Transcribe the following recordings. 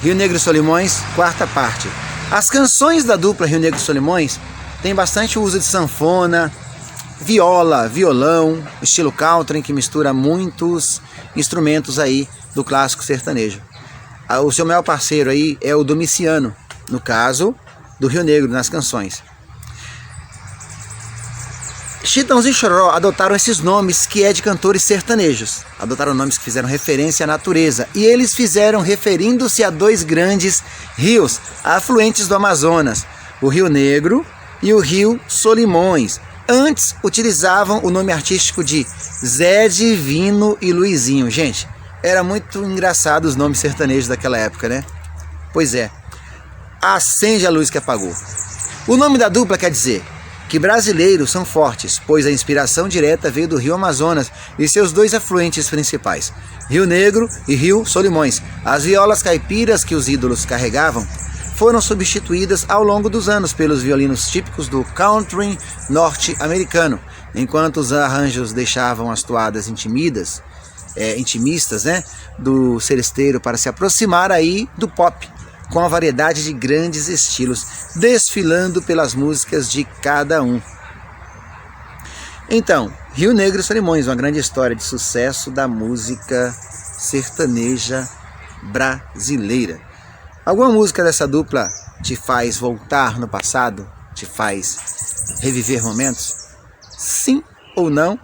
Rio Negro e Solimões, quarta parte. As canções da dupla Rio Negro e Solimões têm bastante uso de sanfona, viola, violão, estilo country, que mistura muitos instrumentos aí do clássico sertanejo. O seu maior parceiro aí é o Domiciano, no caso do Rio Negro, nas canções. Chitãozinho e Chororó adotaram esses nomes que é de cantores sertanejos. Adotaram nomes que fizeram referência à natureza. E eles fizeram referindo-se a dois grandes rios, afluentes do Amazonas, o Rio Negro e o Rio Solimões. Antes utilizavam o nome artístico de Zé Divino e Luizinho. Gente, era muito engraçado os nomes sertanejos daquela época, né? Pois é. Acende a luz que apagou. O nome da dupla quer dizer que brasileiros são fortes, pois a inspiração direta veio do Rio Amazonas e seus dois afluentes principais, Rio Negro e Rio Solimões. As violas caipiras que os ídolos carregavam foram substituídas ao longo dos anos pelos violinos típicos do country norte-americano, enquanto os arranjos deixavam as toadas intimistas, né, do seresteiro para se aproximar aí do pop, com a variedade de grandes estilos, desfilando pelas músicas de cada um. Então, Rio Negro e Solimões, uma grande história de sucesso da música sertaneja brasileira. Alguma música dessa dupla te faz voltar no passado? Te faz reviver momentos? Sim ou não?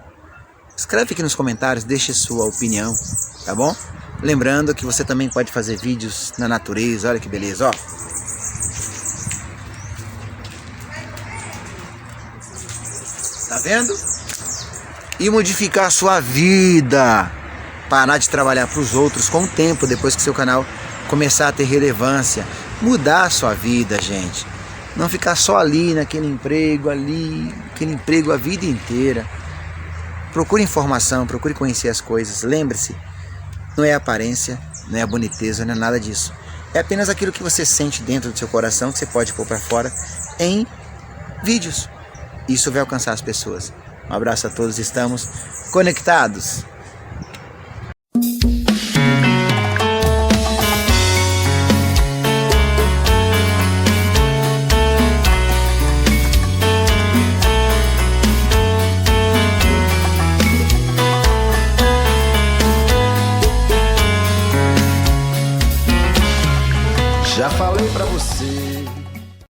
Escreve aqui nos comentários, deixe sua opinião, tá bom? Lembrando que você também pode fazer vídeos na natureza, olha que beleza, ó. Tá vendo? E modificar a sua vida. Parar de trabalhar para os outros com o tempo, depois que seu canal começar a ter relevância. Mudar a sua vida, gente. Não ficar só ali, naquele emprego a vida inteira. Procure informação, procure conhecer as coisas. Lembre-se, não é a aparência, não é a boniteza, não é nada disso. É apenas aquilo que você sente dentro do seu coração, que você pode pôr para fora em vídeos. Isso vai alcançar as pessoas. Um abraço a todos, estamos conectados.